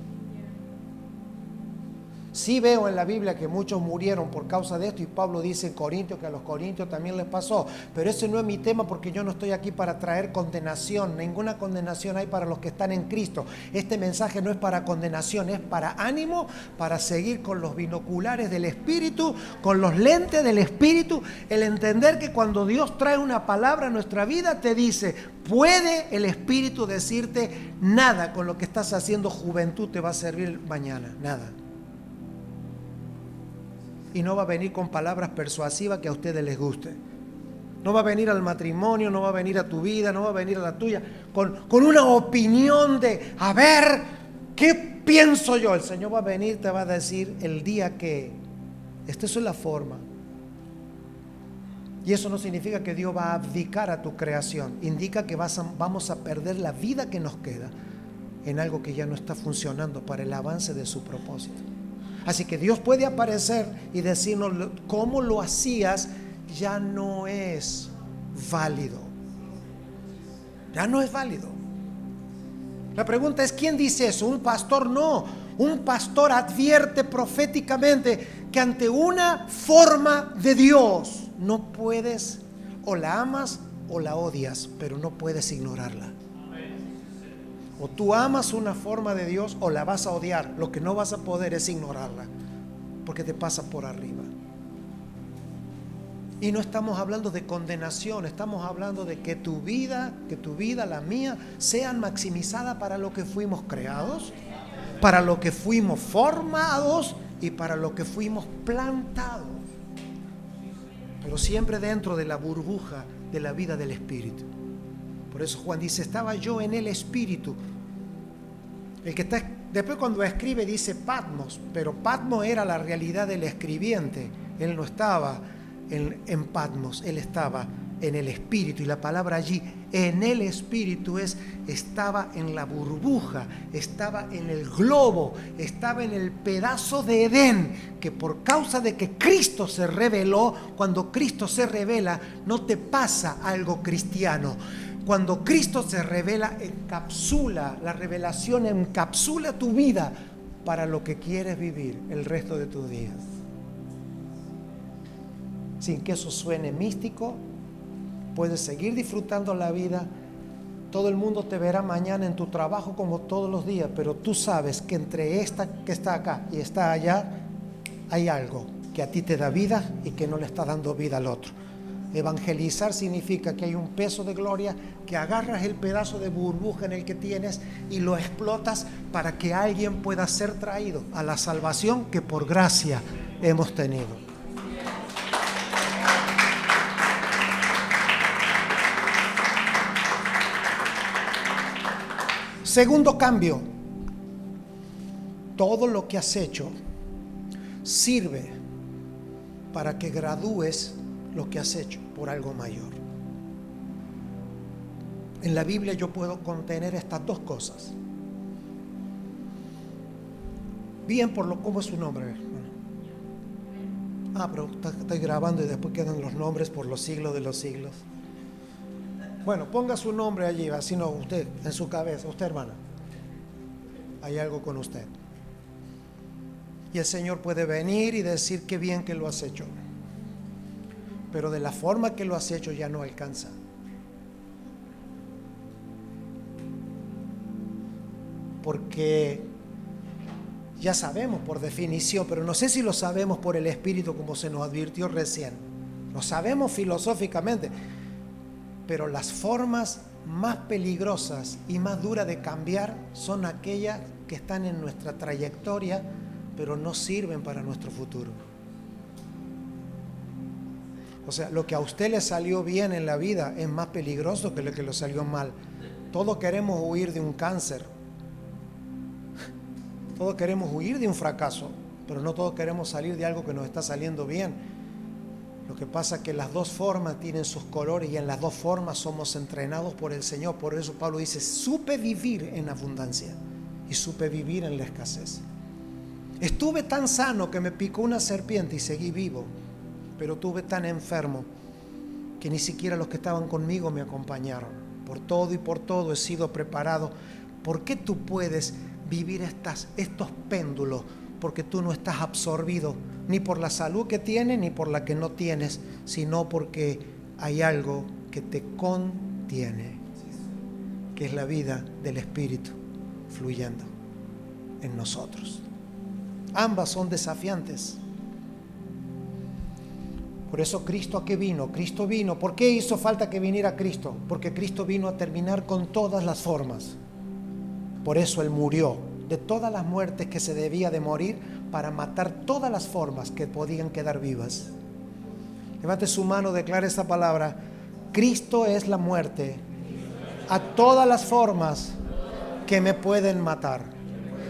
Sí veo en la Biblia que muchos murieron por causa de esto y Pablo dice en Corintios que a los corintios también les pasó, pero ese no es mi tema porque yo no estoy aquí para traer condenación. Ninguna condenación hay para los que están en Cristo. Este mensaje no es para condenación, es para ánimo, para seguir con los binoculares del Espíritu, con los lentes del Espíritu, el entender que cuando Dios trae una palabra a nuestra vida te dice, puede el Espíritu decirte nada con lo que estás haciendo juventud te va a servir mañana, nada. Y no va a venir con palabras persuasivas que a ustedes les guste. No va a venir al matrimonio, no va a venir a tu vida, no va a venir a la tuya con una opinión de, a ver, ¿qué pienso yo? El Señor va a venir, te va a decir el día que. Esta es la forma. Y eso no significa que Dios va a abdicar a tu creación. Indica que vamos a perder la vida que nos queda en algo que ya no está funcionando para el avance de su propósito. Así que Dios puede aparecer y decirnos cómo lo hacías, ya no es válido. Ya no es válido. La pregunta es, ¿quién dice eso? ¿Un pastor? No. Un pastor advierte proféticamente que ante una forma de Dios no puedes, o la amas o la odias, pero no puedes ignorarla. O tú amas una forma de Dios o la vas a odiar. Lo que no vas a poder es ignorarla, porque te pasa por arriba. Y no estamos hablando de condenación, estamos hablando de que tu vida, la mía, sean maximizadas para lo que fuimos creados, para lo que fuimos formados y para lo que fuimos plantados. Pero siempre dentro de la burbuja de la vida del Espíritu. Por eso Juan dice, estaba yo en el Espíritu. El que está, después cuando escribe dice Patmos, pero Patmos era la realidad del escribiente. Él no estaba en Patmos, él estaba en el Espíritu. Y la palabra allí, en el Espíritu, estaba en la burbuja, estaba en el globo, estaba en el pedazo de Edén, que por causa de que Cristo se reveló, cuando Cristo se revela, no te pasa algo cristiano. Cuando Cristo se revela, encapsula, la revelación encapsula tu vida para lo que quieres vivir el resto de tus días. Sin que eso suene místico, puedes seguir disfrutando la vida. Todo el mundo te verá mañana en tu trabajo como todos los días, pero tú sabes que entre esta que está acá y está allá hay algo que a ti te da vida y que no le está dando vida al otro. Evangelizar significa que hay un peso de gloria, que agarras el pedazo de burbuja en el que tienes y lo explotas para que alguien pueda ser traído a la salvación que por gracia hemos tenido. Segundo cambio, todo lo que has hecho sirve para que gradúes lo que has hecho por algo mayor. En la Biblia yo puedo contener estas dos cosas. Bien, ¿cómo es su nombre, hermano? Pero estoy grabando y después quedan los nombres por los siglos de los siglos. Bueno, ponga su nombre allí, así no, usted en su cabeza, usted, hermana. Hay algo con usted. Y el Señor puede venir y decir qué bien que lo has hecho. Pero de la forma que lo has hecho ya no alcanza. Porque ya sabemos por definición, pero no sé si lo sabemos por el Espíritu como se nos advirtió recién. Lo sabemos filosóficamente. Pero las formas más peligrosas y más duras de cambiar son aquellas que están en nuestra trayectoria, pero no sirven para nuestro futuro. O sea, lo que a usted le salió bien en la vida es más peligroso que lo que le salió mal. Todos queremos huir de un cáncer. Todos queremos huir de un fracaso, pero no todos queremos salir de algo que nos está saliendo bien. Lo que pasa es que las dos formas tienen sus colores y en las dos formas somos entrenados por el Señor. Por eso Pablo dice, supe vivir en abundancia y supe vivir en la escasez. Estuve tan sano que me picó una serpiente y seguí vivo, pero estuve tan enfermo que ni siquiera los que estaban conmigo me acompañaron. Por todo y por todo he sido preparado. ¿Por qué tú puedes vivir estos péndulos? Porque tú no estás absorbido ni por la salud que tienes ni por la que no tienes, sino porque hay algo que te contiene, que es la vida del Espíritu fluyendo en nosotros. Ambas son desafiantes. Por eso Cristo, ¿a qué vino? Cristo vino. ¿Por qué hizo falta que viniera Cristo? Porque Cristo vino a terminar con todas las formas. Por eso Él murió de todas las muertes que se debía de morir, para matar todas las formas que podían quedar vivas. Levante su mano, declare esta palabra: Cristo es la muerte a todas las formas que me pueden matar.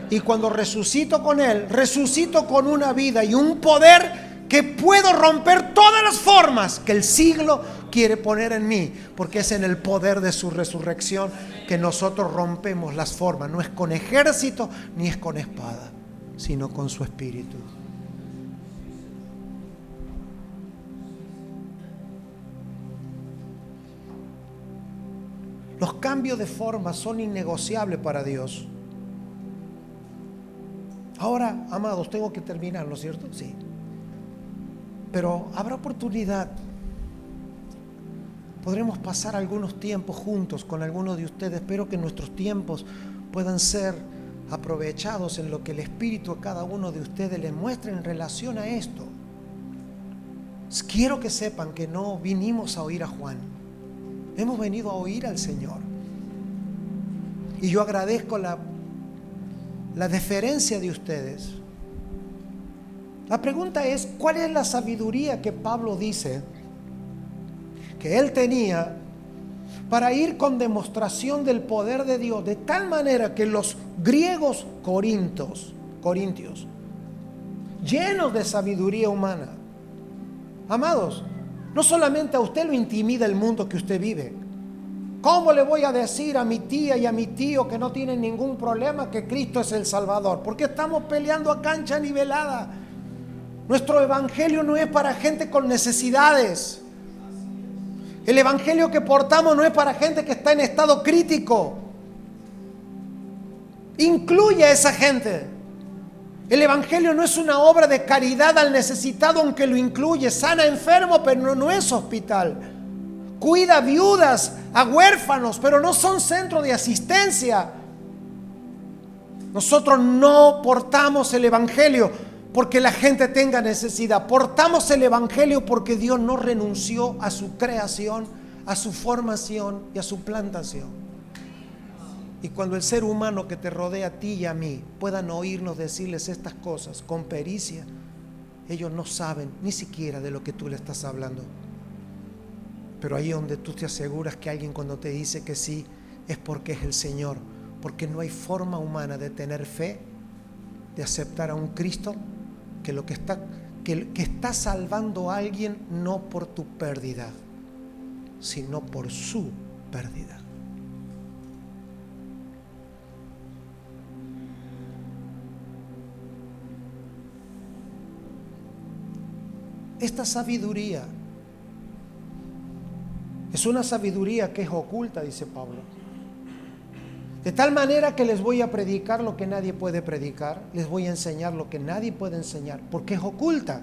Y cuando resucito con Él, resucito con una vida y un poder que puedo romper todas las formas que el siglo quiere poner en mí, porque es en el poder de su resurrección que nosotros rompemos las formas. No es con ejército ni es con espada, sino con su espíritu. Los cambios de forma son innegociables para Dios. Ahora, amados, tengo que terminar, ¿no es cierto? Sí. Pero habrá oportunidad. Podremos pasar algunos tiempos juntos con algunos de ustedes. Espero que nuestros tiempos puedan ser aprovechados en lo que el Espíritu a cada uno de ustedes les muestre en relación a esto. Quiero que sepan que no vinimos a oír a Juan. Hemos venido a oír al Señor. Y yo agradezco la deferencia de ustedes. La pregunta es, ¿cuál es la sabiduría que Pablo dice que él tenía para ir con demostración del poder de Dios, de tal manera que los griegos corintios, llenos de sabiduría humana? Amados, no solamente a usted lo intimida el mundo que usted vive. ¿Cómo le voy a decir a mi tía y a mi tío que no tienen ningún problema que Cristo es el Salvador? Porque estamos peleando a cancha nivelada. Nuestro evangelio no es para gente con necesidades. El evangelio que portamos no es para gente que está en estado crítico. Incluye a esa gente. El evangelio no es una obra de caridad al necesitado, aunque lo incluye. Sana enfermo, pero no es hospital. Cuida a viudas, a huérfanos, pero no son centro de asistencia. Nosotros no portamos el evangelio porque la gente tenga necesidad. Portamos el evangelio porque Dios no renunció a su creación, a su formación y a su plantación. Y cuando el ser humano que te rodea a ti y a mí puedan oírnos decirles estas cosas con pericia, ellos no saben ni siquiera de lo que tú le estás hablando. Pero ahí donde tú te aseguras que alguien cuando te dice que sí es porque es el Señor, porque no hay forma humana de tener fe, de aceptar a un Cristo que está salvando a alguien no por tu pérdida, sino por su pérdida. Esta sabiduría es una sabiduría que es oculta, dice Pablo. De tal manera que les voy a predicar lo que nadie puede predicar, les voy a enseñar lo que nadie puede enseñar, porque es oculta.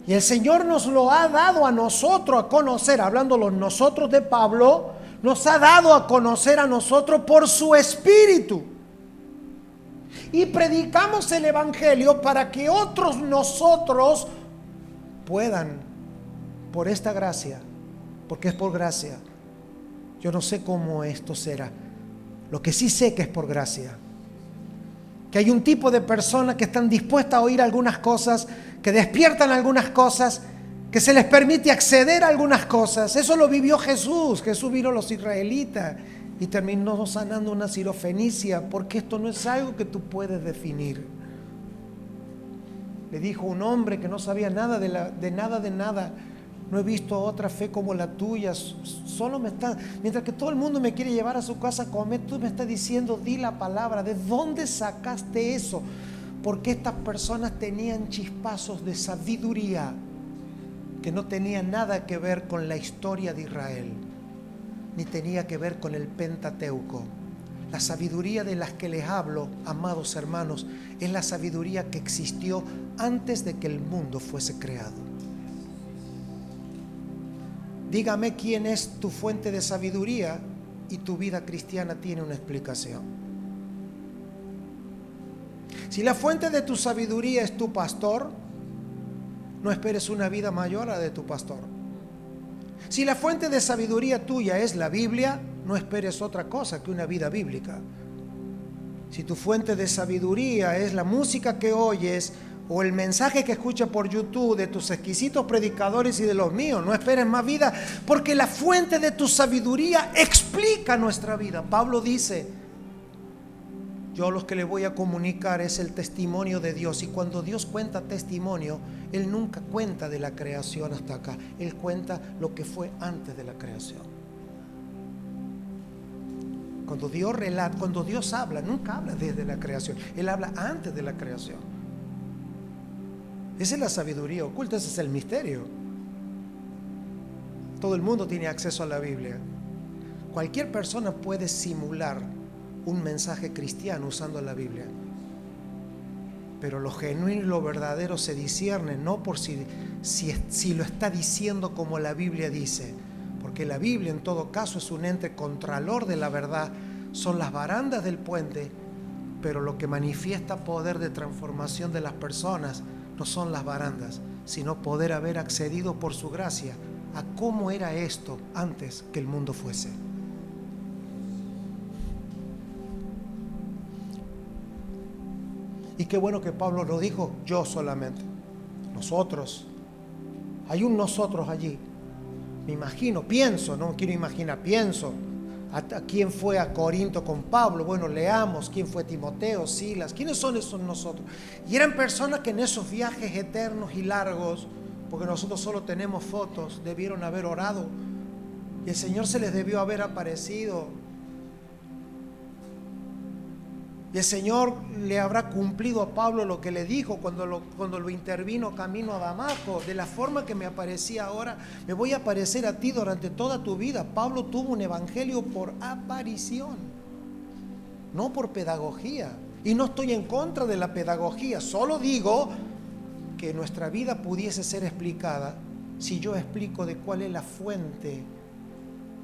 Y el Señor nos lo ha dado a nosotros a conocer, hablando los nosotros de Pablo, nos ha dado a conocer a nosotros por su Espíritu. Y predicamos el Evangelio para que otros nosotros puedan, por esta gracia, porque es por gracia. Yo no sé cómo esto será. Lo que sí sé que es por gracia. Que hay un tipo de personas que están dispuestas a oír algunas cosas, que despiertan algunas cosas, que se les permite acceder a algunas cosas. Eso lo vivió Jesús. Jesús vino a los israelitas y terminó sanando una sirofenicia, porque esto no es algo que tú puedes definir. Le dijo un hombre que no sabía nada de nada. No he visto otra fe como la tuya. Mientras que todo el mundo me quiere llevar a su casa a comer, tú me estás diciendo, di la palabra. ¿De dónde sacaste eso? Porque estas personas tenían chispazos de sabiduría que no tenía nada que ver con la historia de Israel, ni tenía que ver con el Pentateuco. La sabiduría de las que les hablo, amados hermanos, es la sabiduría que existió antes de que el mundo fuese creado. Dígame quién es tu fuente de sabiduría y tu vida cristiana tiene una explicación. Si la fuente de tu sabiduría es tu pastor, no esperes una vida mayor a la de tu pastor. Si la fuente de sabiduría tuya es la Biblia, no esperes otra cosa que una vida bíblica. Si tu fuente de sabiduría es la música que oyes o el mensaje que escuchas por YouTube de tus exquisitos predicadores y de los míos, no esperes más vida, porque la fuente de tu sabiduría explica nuestra vida. Pablo dice, yo lo que le voy a comunicar es el testimonio de Dios. Y cuando Dios cuenta testimonio, Él nunca cuenta de la creación hasta acá. Él cuenta lo que fue antes de la creación. Cuando Dios habla, nunca habla desde la creación. Él habla antes de la creación. Esa es la sabiduría oculta, ese es el misterio. Todo el mundo tiene acceso a la Biblia. Cualquier persona puede simular un mensaje cristiano usando la Biblia. Pero lo genuino y lo verdadero se discierne no por si lo está diciendo como la Biblia dice, porque la Biblia en todo caso es un ente contralor de la verdad, son las barandas del puente, pero lo que manifiesta poder de transformación de las personas no son las barandas, sino poder haber accedido por su gracia a cómo era esto antes que el mundo fuese. Y qué bueno que Pablo lo dijo, yo solamente, nosotros. Hay un nosotros allí. Me imagino, pienso, no quiero imaginar, pienso. ¿A quién fue a Corinto con Pablo? Bueno, leamos quién fue Timoteo, Silas. ¿Quiénes son esos nosotros? Y eran personas que en esos viajes eternos y largos, porque nosotros solo tenemos fotos, debieron haber orado. Y el Señor se les debió haber aparecido. Y el Señor le habrá cumplido a Pablo lo que le dijo cuando lo intervino camino a Damasco. De la forma que me aparecía ahora, me voy a aparecer a ti durante toda tu vida. Pablo tuvo un evangelio por aparición, no por pedagogía. Y no estoy en contra de la pedagogía, solo digo que nuestra vida pudiese ser explicada si yo explico de cuál es la fuente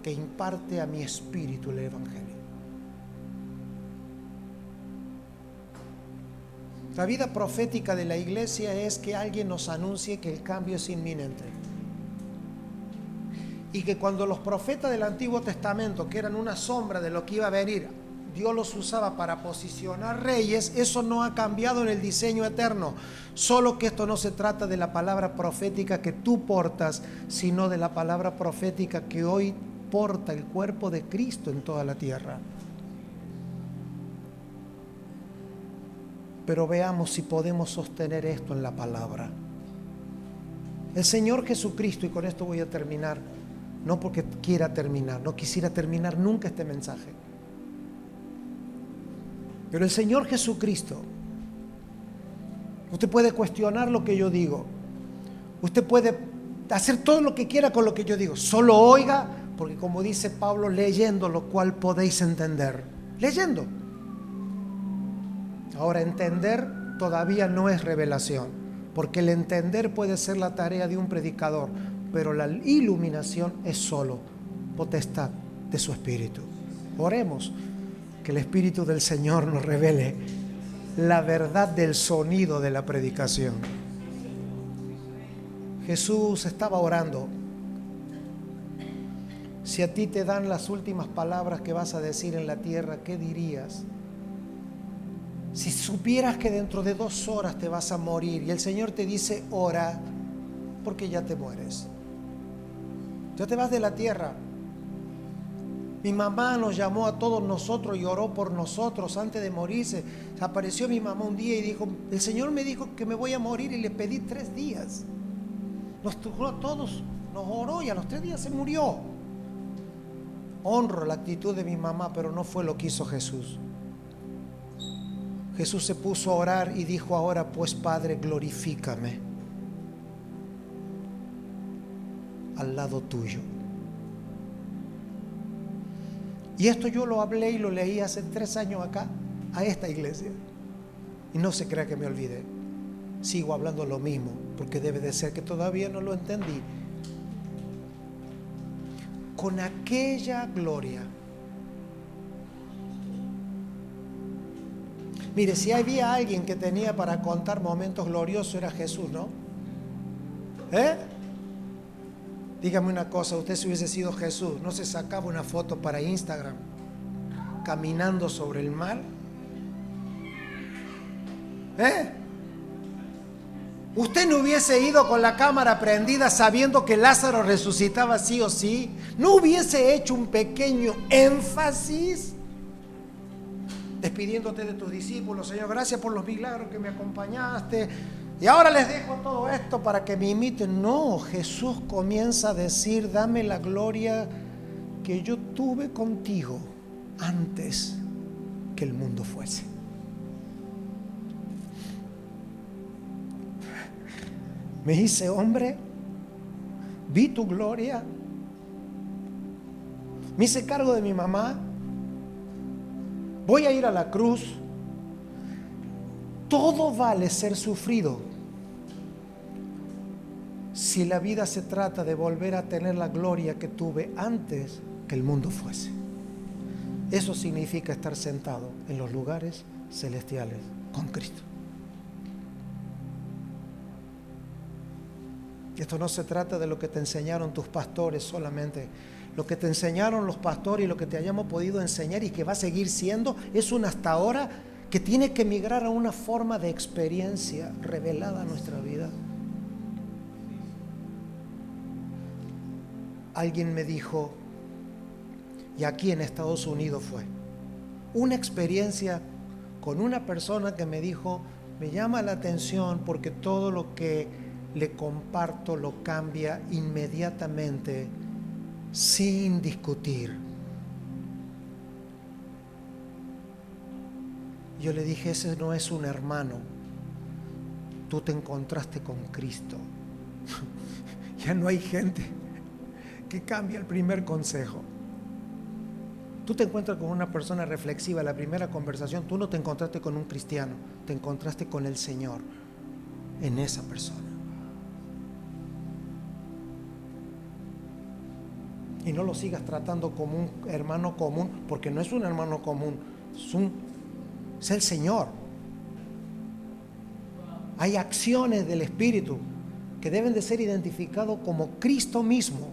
que imparte a mi espíritu el evangelio. La vida profética de la iglesia es que alguien nos anuncie que el cambio es inminente. Y que cuando los profetas del Antiguo Testamento, que eran una sombra de lo que iba a venir, Dios los usaba para posicionar reyes, eso no ha cambiado en el diseño eterno. Solo que esto no se trata de la palabra profética que tú portas, sino de la palabra profética que hoy porta el cuerpo de Cristo en toda la tierra. Pero veamos si podemos sostener esto en la palabra. El Señor Jesucristo, y con esto voy a terminar, no porque quiera terminar, no quisiera terminar nunca este mensaje, pero el Señor Jesucristo, usted puede cuestionar lo que yo digo, usted puede hacer todo lo que quiera con lo que yo digo, solo oiga, porque como dice Pablo, leyendo lo cual podéis entender, leyendo. Ahora, entender todavía no es revelación, porque el entender puede ser la tarea de un predicador, pero la iluminación es solo potestad de su Espíritu. Oremos que el Espíritu del Señor nos revele la verdad del sonido de la predicación. Jesús estaba orando. Si a ti te dan las últimas palabras que vas a decir en la tierra, ¿qué dirías? Si supieras que dentro de 2 horas te vas a morir y el Señor te dice ora, porque ya te mueres, ya te vas de la tierra. Mi mamá nos llamó a todos nosotros y oró por nosotros antes de morirse. Apareció mi mamá un día y dijo, el Señor me dijo que me voy a morir, y le pedí 3 días. Nos tocó a todos, nos oró y a los 3 días se murió. Honro la actitud de mi mamá, pero no fue lo que hizo Jesús. Jesús se puso a orar y dijo, ahora pues Padre, glorifícame al lado tuyo. Y esto yo lo hablé y lo leí hace 3 años acá, a esta iglesia. Y no se crea que me olvidé. Sigo hablando lo mismo, porque debe de ser que todavía no lo entendí. Con aquella gloria. Mire, si había alguien que tenía para contar momentos gloriosos, era Jesús, ¿no? Dígame una cosa, usted si hubiese sido Jesús, ¿no se sacaba una foto para Instagram caminando sobre el mar? ¿Usted no hubiese ido con la cámara prendida sabiendo que Lázaro resucitaba sí o sí? ¿No hubiese hecho un pequeño énfasis? Despidiéndote de tus discípulos, Señor, gracias por los milagros que me acompañaste, y ahora les dejo todo esto para que me imiten. No, Jesús comienza a decir, dame la gloria que yo tuve contigo antes que el mundo fuese. Me hice hombre, vi tu gloria, me hice cargo de mi mamá, voy a ir a la cruz. Todo vale ser sufrido si la vida se trata de volver a tener la gloria que tuve antes que el mundo fuese. Eso significa estar sentado en los lugares celestiales con Cristo. Esto no se trata de lo que te enseñaron tus pastores solamente. Lo que te enseñaron los pastores y lo que te hayamos podido enseñar y que va a seguir siendo es un hasta ahora que tiene que migrar a una forma de experiencia revelada a nuestra vida. Alguien me dijo, y aquí en Estados Unidos fue, una experiencia con una persona que me dijo, me llama la atención porque todo lo que le comparto lo cambia inmediatamente sin discutir. Yo le dije, ese no es un hermano, tú te encontraste con Cristo. Ya no hay gente que cambie el primer consejo. Tú te encuentras con una persona reflexiva, la primera conversación, tú no te encontraste con un cristiano, te encontraste con el Señor en esa persona. Y no lo sigas tratando como un hermano común, porque no es un hermano común, es el Señor. Hay acciones del Espíritu que deben de ser identificados como Cristo mismo.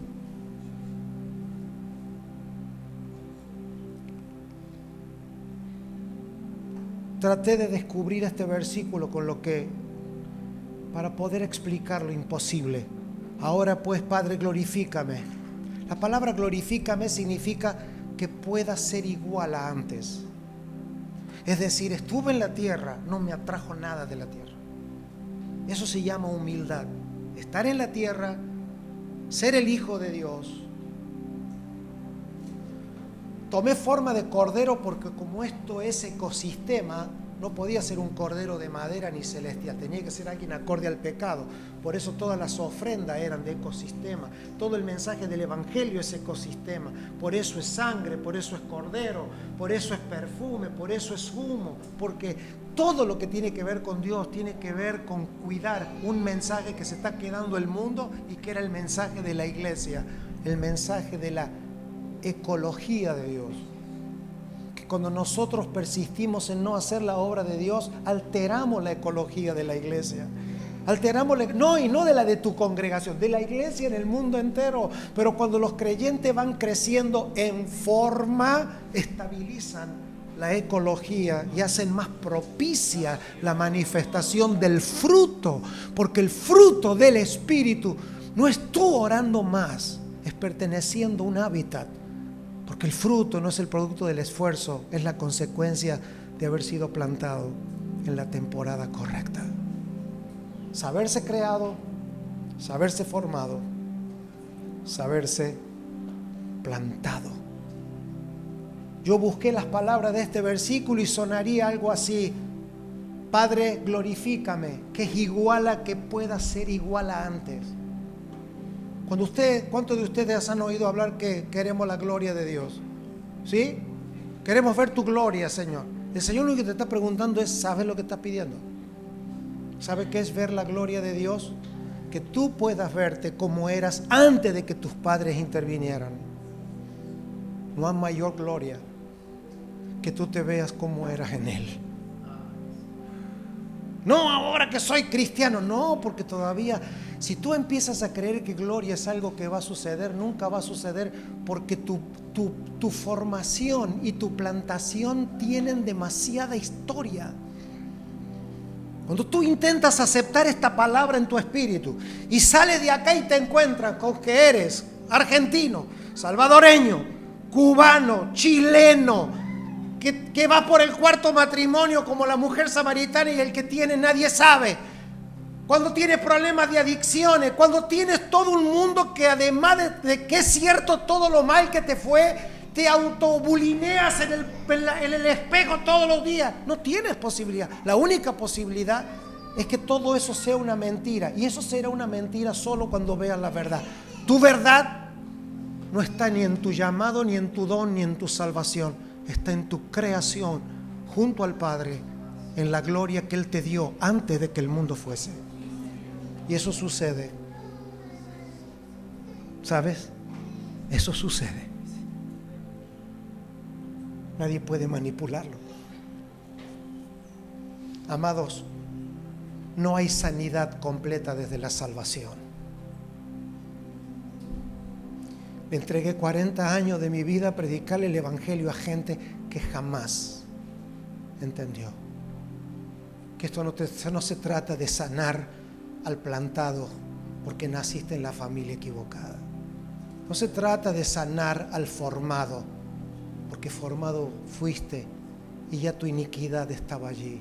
Traté de descubrir este versículo para poder explicar lo imposible. Ahora pues, Padre, glorifícame. La palabra glorifícame significa que pueda ser igual a antes. Es decir, estuve en la tierra, no me atrajo nada de la tierra. Eso se llama humildad. Estar en la tierra, ser el Hijo de Dios. Tomé forma de cordero porque como esto es ecosistema, no podía ser un cordero de madera ni celestial, tenía que ser alguien acorde al pecado. Por eso todas las ofrendas eran de ecosistema. Todo el mensaje del evangelio es ecosistema. Por eso es sangre, por eso es cordero, por eso es perfume, por eso es humo. Porque todo lo que tiene que ver con Dios tiene que ver con cuidar un mensaje que se está quedando el mundo y que era el mensaje de la iglesia, el mensaje de la ecología de Dios. Cuando nosotros persistimos en no hacer la obra de Dios, alteramos la ecología de la iglesia. No de la de tu congregación, de la iglesia en el mundo entero. Pero cuando los creyentes van creciendo en forma, estabilizan la ecología y hacen más propicia la manifestación del fruto. Porque el fruto del Espíritu no es tú orando más, es perteneciendo a un hábitat. Porque el fruto no es el producto del esfuerzo, es la consecuencia de haber sido plantado en la temporada correcta. Saberse creado, saberse formado, saberse plantado. Yo busqué las palabras de este versículo y sonaría algo así: Padre, glorifícame, que es igual a que pueda ser igual a antes. ¿Cuántos de ustedes han oído hablar que queremos la gloria de Dios? ¿Sí? Queremos ver tu gloria, Señor. El Señor lo que te está preguntando es, ¿sabes lo que estás pidiendo? ¿Sabes qué es ver la gloria de Dios? Que tú puedas verte como eras antes de que tus padres intervinieran. No hay mayor gloria que tú te veas como eras en Él. No, ahora que soy cristiano. No, porque todavía, si tú empiezas a creer que gloria es algo que va a suceder, nunca va a suceder, porque tu formación y tu plantación tienen demasiada historia. Cuando tú intentas aceptar esta palabra en tu espíritu y sales de acá y te encuentras con que eres argentino, salvadoreño, cubano, chileno, que va por el cuarto matrimonio como la mujer samaritana y el que tiene nadie sabe. Cuando tienes problemas de adicciones, cuando tienes todo un mundo que además de que es cierto todo lo mal que te fue, te autobulineas en el espejo todos los días. No tienes posibilidad. La única posibilidad es que todo eso sea una mentira. Y eso será una mentira solo cuando veas la verdad. Tu verdad no está ni en tu llamado, ni en tu don, ni en tu salvación. Está en tu creación junto al Padre, en la gloria que Él te dio antes de que el mundo fuese. Y eso sucede. ¿Sabes? Eso sucede. Nadie puede manipularlo. Amados, no hay sanidad completa desde la salvación. Le entregué 40 años de mi vida a predicarle el evangelio a gente que jamás entendió que esto no se trata de sanar al plantado porque naciste en la familia equivocada. No se trata de sanar al formado porque formado fuiste y ya tu iniquidad estaba allí.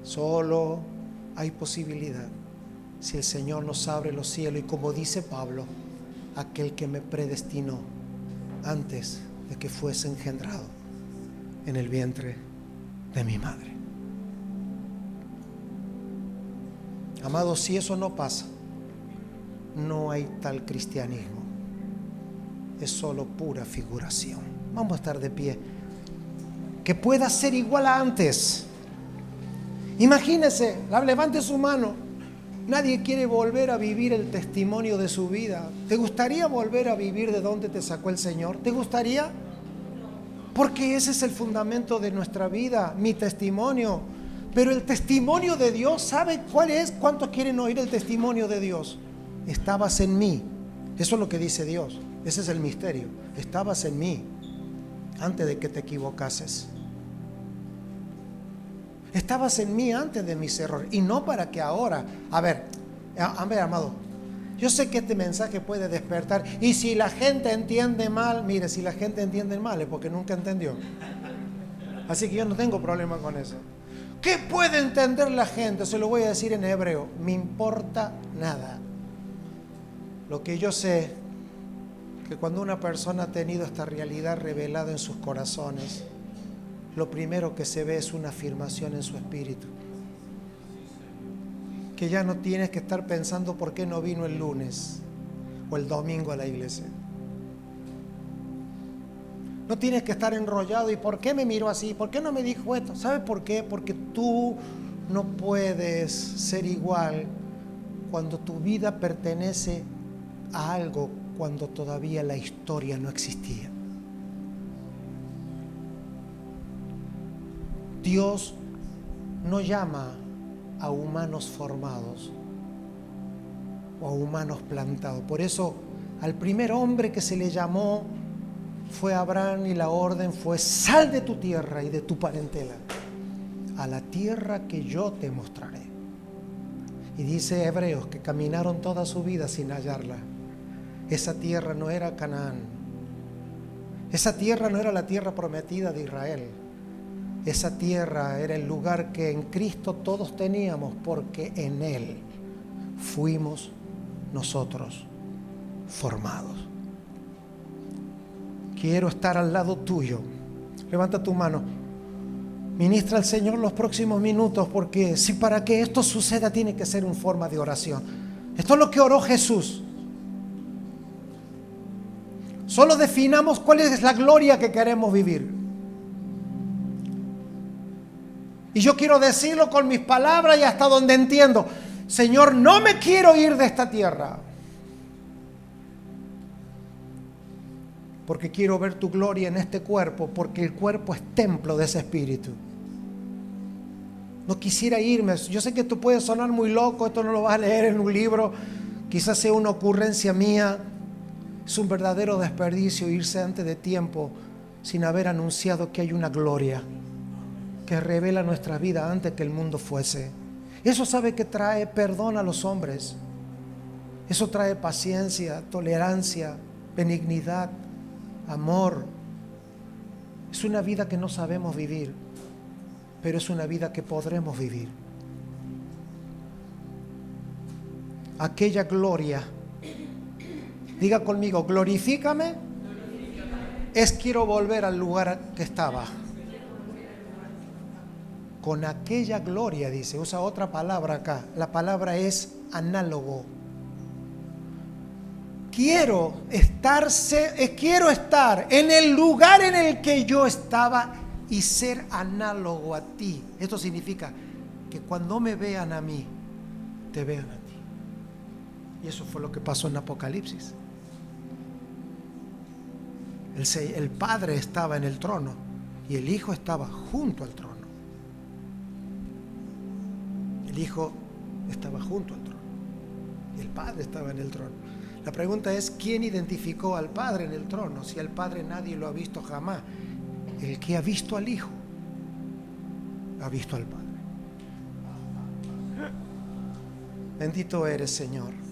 Solo hay posibilidad si el Señor nos abre los cielos y, como dice Pablo, aquel que me predestinó antes de que fuese engendrado en el vientre de mi madre. Amados, si eso no pasa, no hay tal cristianismo. Es solo pura figuración. Vamos a estar de pie. Que pueda ser igual a antes. Imagínese, levante su mano. Nadie quiere volver a vivir el testimonio de su vida. ¿Te gustaría volver a vivir de donde te sacó el Señor? ¿Te gustaría? Porque ese es el fundamento de nuestra vida, mi testimonio. Pero el testimonio de Dios, ¿sabe cuál es? ¿Cuántos quieren oír el testimonio de Dios? Estabas en mí. Eso es lo que dice Dios. Ese es el misterio. Estabas en mí antes de que te equivocases. Estabas en mí antes de mis errores. Y no para que ahora. A ver, amado, yo sé que este mensaje puede despertar. Y si la gente entiende mal, mire, si la gente entiende mal es porque nunca entendió. Así que yo no tengo problema con eso. ¿Qué puede entender la gente? Se lo voy a decir en hebreo. Me importa nada. Lo que yo sé, que cuando una persona ha tenido esta realidad revelada en sus corazones, lo primero que se ve es una afirmación en su espíritu. Que ya no tienes que estar pensando por qué no vino el lunes o el domingo a la iglesia. No tienes que estar enrollado y ¿por qué me miró así? ¿Por qué no me dijo esto? ¿Sabes por qué? Porque tú no puedes ser igual cuando tu vida pertenece a algo cuando todavía la historia no existía. Dios no llama a humanos formados o a humanos plantados. Por eso al primer hombre que se le llamó fue Abraham y la orden fue: sal de tu tierra y de tu parentela a la tierra que yo te mostraré. Y dice Hebreos que caminaron toda su vida sin hallarla. Esa tierra no era Canaán. Esa tierra no era la tierra prometida de Israel. Esa tierra era el lugar que en Cristo todos teníamos, porque en Él fuimos nosotros formados. Quiero estar al lado tuyo. Levanta tu mano. Ministra al Señor los próximos minutos, porque si para que esto suceda tiene que ser en forma de oración. Esto es lo que oró Jesús. Solo definamos cuál es la gloria que queremos vivir. Y yo quiero decirlo con mis palabras y hasta donde entiendo. Señor, no me quiero ir de esta tierra, porque quiero ver tu gloria en este cuerpo, porque el cuerpo es templo de ese espíritu. No quisiera irme. Yo sé que esto puede sonar muy loco, esto no lo vas a leer en un libro, quizás sea una ocurrencia mía. Es un verdadero desperdicio irse antes de tiempo sin haber anunciado que hay una gloria que revela nuestra vida antes que el mundo fuese. Eso sabe que trae perdón a los hombres. Eso trae paciencia, tolerancia, benignidad, amor. Es una vida que no sabemos vivir, pero es una vida que podremos vivir. Aquella gloria, diga conmigo, glorifícame es quiero volver al lugar que estaba. Con aquella gloria, dice, usa otra palabra acá. La palabra es análogo. Quiero estar en el lugar en el que yo estaba y ser análogo a ti. Esto significa que cuando me vean a mí, te vean a ti. Y eso fue lo que pasó en Apocalipsis. El Padre estaba en el trono y el Hijo estaba junto al trono. El Hijo estaba junto al trono y el Padre estaba en el trono. La pregunta es, ¿quién identificó al Padre en el trono? Si al Padre nadie lo ha visto jamás. El que ha visto al Hijo ha visto al Padre. Bendito eres, Señor.